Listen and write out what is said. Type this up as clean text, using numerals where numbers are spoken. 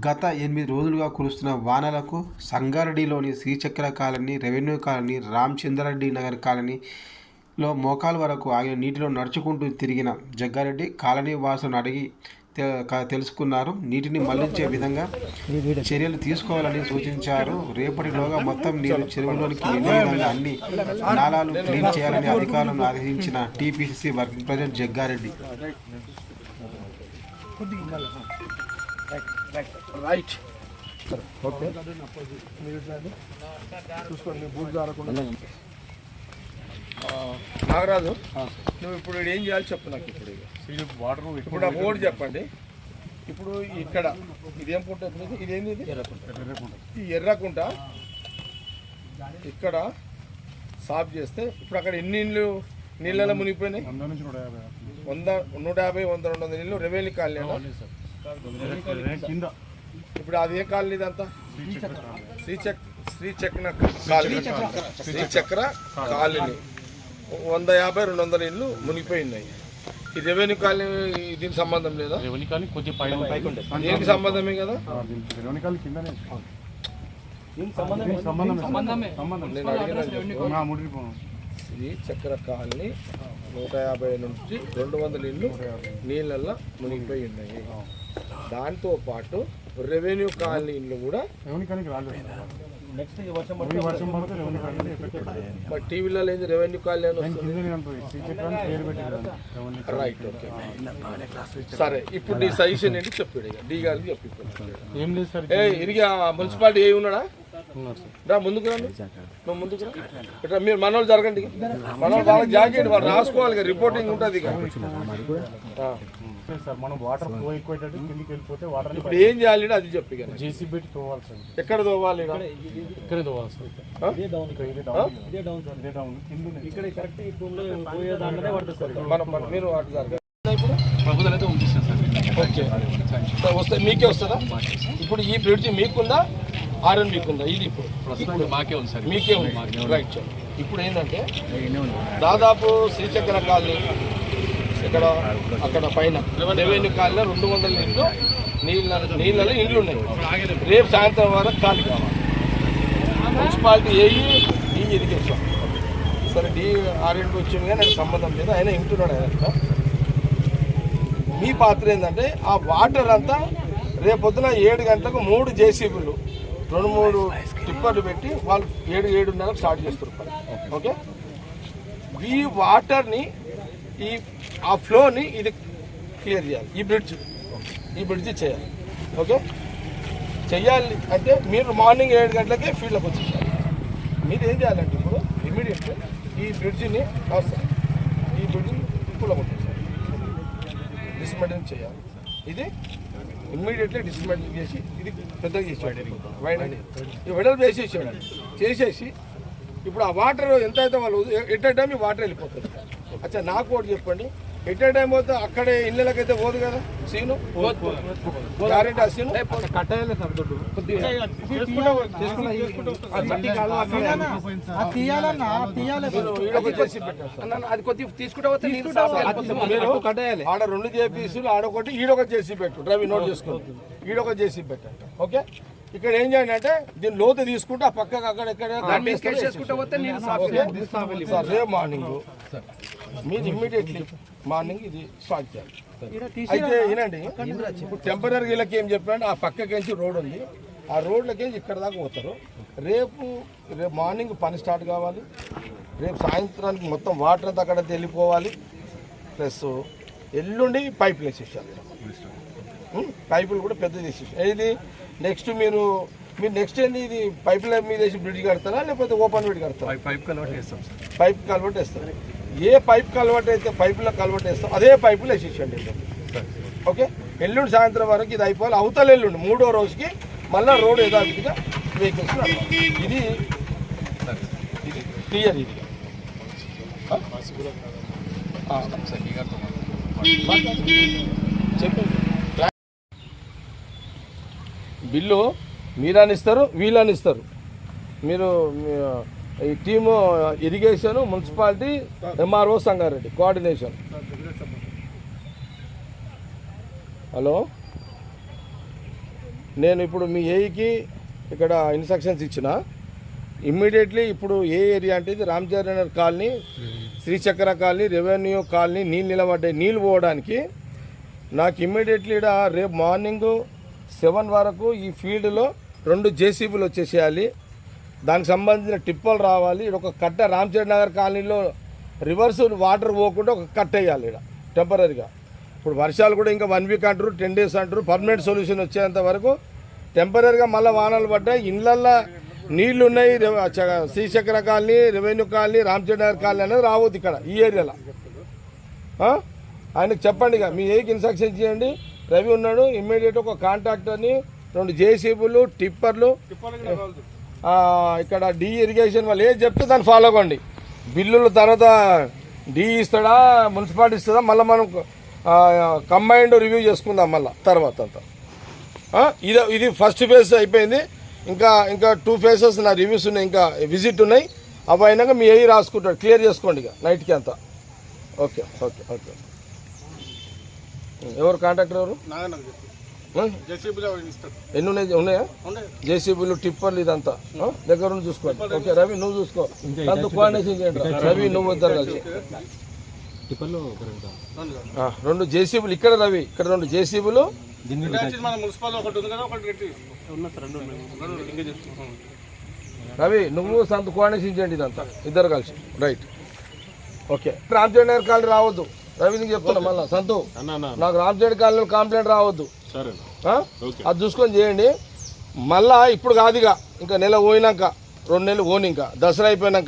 గత 8 రోజులుగా కురుస్తున్న వానలకు సంగారెడ్డిలోని Srichakra colony, revenue colony, Ramachandrareddy Nagar కాలనీలో మోకాలు వరకు ఆగిన నీటిలో నడుచుకుంటూ తిరిగిన జగ్గారెడ్డి కాలనీ వాసులను అడిగి తెలుసుకున్నారు. నీటిని మళ్లించే విధంగా చర్యలు తీసుకోవాలని సూచించారు. రేపటిలోగా మొత్తం నీరు చెరువులోనికి వెళ్లే విధంగా అన్ని నాలాలు క్లీన్ చేయాలని అధికారులను ఆదేశించిన TPCC working president Jagga Reddy. Right okay చూసుకోండి బూట్ జారకుండా. నాగరాజు నువ్వు ఇప్పుడు ఏం చేయాలి చెప్పు నాకు. ఇప్పుడు ఆ బోర్డు చెప్పండి. ఇప్పుడు ఇక్కడ ఇదేం పుంట, ఇదేంది, ఈ ఎర్రకుంట ఇక్కడ సాఫ్ చేస్తే ఇప్పుడు అక్కడ ఎన్ని నీళ్ళలో మునిగిపోయినాయి? 150, 100, 200 నీళ్ళు రెవెన్యూ కాలనీ. ఇప్పుడు అది ఏ కాలనీ? ఇదంతా శ్రీచక్ర కాలనీ. 150, 200 ఇళ్ళు మునిగిపోయినాయి. ఈ రెవెన్యూ కాలనీ దీనికి సంబంధం లేదా? దీనికి సంబంధమే కదా. శ్రీచక్ర కాలనీ 150 నుంచి 200 ఇళ్ళు నీళ్ళల్లో మునిగిపోయి ఉన్నాయి. దాంతో పాటు రెవెన్యూ కాలనీ ఇళ్ళు కూడా టీవీలో లేదు. రెవెన్యూ కాలనీ రైట్ ఓకే సరే. ఇప్పుడు నీ సజెషన్ ఏంటి చెప్పాడు? డి గారికి చెప్పి ఇరిగా మున్సిపాలిటీ ఏ ఉన్నాడా? రా ముందుకు రండి, నువ్వు ముందుకు రా. ఇట్లా మీరు మనోళ్ళు జరగండి, మనోళ్ళు వాళ్ళకి జాకెట్ వాళ్ళు రాసుకోవాలి, రిపోర్టింగ్ ఉంటుంది. ఇప్పుడు ఏం చేయాలి అది చెప్పి ఎక్కడ తోవాలి? మీరు ఓకే వస్తే మీకే వస్తుందా? ఇప్పుడు ఈ బ్రిడ్జ్ మీకుందా, ఆర్ఎన్ మీకుందా? ఇది ఇప్పుడు మాకే ఉంది సార్, మీకే ఉంది రైట్. ఇప్పుడు ఏంటంటే దాదాపు శ్రీచక్ర కాలనీ ఇక్కడ అక్కడ పైన రెవెన్యూ కాలనీ 200 ఇళ్ళు నీళ్ళలో ఇండ్లు ఉన్నాయి. రేపు సాయంత్రం వరకు ఖాళీ కావాలి. మున్సిపాలిటీ ఈ ఇరిగేషన్ సరే DRNకి వచ్చింది కానీ నాకు సంబంధం లేదు. ఆయన ఇంటున్నాడు. ఆయన మీ పాత్ర ఏంటంటే ఆ వాటర్ అంతా రేపొద్దున 7 గంటలకు 3 JCBలు 2-3 టిప్పర్లు పెట్టి వాళ్ళు 7-7:30 స్టార్ట్ చేస్తారు. ఓకే ఈ వాటర్ని ఆ ఫ్లోని ఇది క్లియర్ చేయాలి. ఈ బ్రిడ్జ్ చేయాలి. ఓకే చెయ్యాలి అంటే మీరు మార్నింగ్ 7 గంటలకే ఫీల్డ్లోకి వచ్చేసారు. మీరు ఏం చేయాలంటే ఇప్పుడు ఇమీడియట్గా ఈ బ్రిడ్జిని కూలగొట్టేసారు, డిస్మెంటల్ చేయాలి. ఇది ఇమ్మీడియట్లీ డిస్మెంటల్ చేసి ఇది పెద్దగా చేసేవాడు, వెడల్పు చేసేసి ఇప్పుడు ఆ వాటర్ ఎంత అయితే వాళ్ళు ఎట్ ఏ టైం ఈ వాటర్ వెళ్ళిపోతుంది. అచ్చా నాకు ఒకటి చెప్పండి, ఎట్ ఏ టైం పోతే అక్కడే ఇళ్ళకైతే పోదు కదా సీను? గ్యారెంటీ ఆ సీను కట్టాలి సార్. అది కొద్దిగా తీసుకుంటే ఆడ 2 JPCలు ఆడొకటి ఈడొకటి చేసి పెట్టు. డ్రైవ్ నోట్ చేసుకోండి, ఈడొకటి చేసి పెట్టండి. ఓకే ఇక్కడ ఏం చేయండి అంటే దీన్ని లోతు తీసుకుంటే ఆ పక్కకు అక్కడెక్కడ రేపు మార్నింగ్ మీరు ఇమ్మీడియట్లీ మార్నింగ్ ఇది స్టార్ట్ చేయాలి. అయితే వినండి, ఇప్పుడు టెంపరీ వీళ్ళకి ఏం చెప్పారంటే ఆ పక్కకేంచి రోడ్ ఉంది, ఆ రోడ్లకేంచి ఇక్కడ దాకా పోతారు. రేపు మార్నింగ్ పని స్టార్ట్ కావాలి. రేపు సాయంత్రానికి మొత్తం వాటర్ అంతా అక్కడ వెళ్ళిపోవాలి. ప్లస్ ఎల్లుండి పైపులు వేసేసారు, పైపులు కూడా పెద్ద తీసేసారు. ఇది నెక్స్ట్ మీరు నెక్స్ట్ ఏంది, ఇది పైప్ లైన్ మీద వేసి బ్రిడ్జ్ కడతారా లేకపోతే ఓపెన్ బ్రిడ్జ్ కడతారా? పైప్ కల్వర్ట్ వేస్తాం సార్. పైప్ కల్వర్ట్ వేస్తారు. ఏ పైప్ కల్వర్ట్ అయితే పైపులో కల్వర్ట్ వేస్తాం అదే పైపులు వేసేసండి. ఓకే ఎల్లుండి సాయంత్రం వరకు ఇది అయిపోవాలి. అవతల ఎల్లుండి 3వ రోజుకి మళ్ళీ రోడ్ యథావిధిగా వెహికల్స్. ఇది క్లియర్. ఇది చెప్పండి. బిల్లు మీరనిస్తారు, వీళ్ళనిస్తారు. మీరు ఈ team irrigation, municipality, MRO Sangareddy coordination. Hello నేను ఇప్పుడు మీ ఏఈకి ఇక్కడ ఇన్స్ట్రక్షన్స్ ఇచ్చిన ఇమ్మీడియట్లీ ఇప్పుడు ఏ ఏరియా అంటే ఇది రామచంద్ర కాలనీ, శ్రీచక్ర కాలనీ, రెవెన్యూ కాలనీ నీళ్ళు నిలబడ్డాయి. నీళ్ళు పోవడానికి నాకు ఇమ్మీడియట్లీ రేపు మార్నింగ్ 7 వరకు ఈ ఫీల్డ్లో 2 జేసీబీలు వచ్చేసేయాలి. దానికి సంబంధించిన టిప్పలు రావాలి. ఇక్కడ ఒక కట్ట రామచంద్ర నగర్ కాలనీలో రివర్స్ వాటర్ పోకుండా ఒక కట్ట వేయాలి ఇక్కడ టెంపరీగా. ఇప్పుడు వర్షాలు కూడా ఇంకా 1 వీక్ అంటారు, 10 డేస్ అంటారు. పర్మనెంట్ సొల్యూషన్ వచ్చేంత వరకు టెంపరీగా మళ్ళీ వానలు పడ్డాయి. ఇళ్ళల్లో నీళ్లు ఉన్నాయి. Srichakra colony, revenue colony, Ramachandra Nagar colony అనేది రావద్దు ఇక్కడ ఈ ఏరియాలో. ఆయనకు చెప్పండి, ఇక మీ ఏకి ఇన్స్ట్రక్షన్ చేయండి. రవి ఉన్నాడు, ఇమ్మీడియట్ ఒక కాంట్రాక్టర్ని, 2 జేసీబీలు, టిప్పర్లు, ఇక్కడ డీ ఇరిగేషన్ వాళ్ళు ఏది చెప్తే దాన్ని ఫాలో అవ్వండి. బిల్లుల తర్వాత డీ ఇస్తాడా, మున్సిపాలిటీ ఇస్తుందా, మళ్ళీ మనం కంబైన్డ్ రివ్యూ చేసుకుందాం మళ్ళీ తర్వాత అంతా. ఇది ఫస్ట్ ఫేజ్ అయిపోయింది. ఇంకా 2 ఫేజెస్ నా రివ్యూస్ ఉన్నాయి, ఇంకా విజిట్ ఉన్నాయి. అవి అయినాక మీ ఏఈ రాసుకుంటాడు. క్లియర్ చేసుకోండి ఇక నైట్కి అంతా. Okay okay okay. ఎవరు కాంట్రాక్టర్ ఎవరు? ఎన్ని ఉన్నాయా జేసీబీలు, టిప్పర్లు ఇదంతా దగ్గర నుంచి చూసుకోండి. ఓకే రవి నువ్వు చూసుకో, అంత కోఆర్డినేషన్ చేయండి. రవి నువ్వు ఇద్దరు కలిసి 2 జేసీబీలు ఇక్కడ, రవి ఇక్కడ 2 జేసీబీలు, రవి నువ్వు సంత కోఆర్డినేషన్ చేయండి ఇదంతా ఇద్దరు కలిసి. Right okay. Ramachandra Nagar colony రావద్దు, రవి నీకు చెప్తున్నా మళ్ళీ. సంతు నాకు రామచంద్ర కాలనీ కంప్లైంట్ రావద్దు, అది చూసుకొని చేయండి. మళ్ళా ఇప్పుడు కాదుగా, ఇంకా నెల పోయినాక 2 నెలలు పోని, ఇంకా దసరా అయిపోయినాక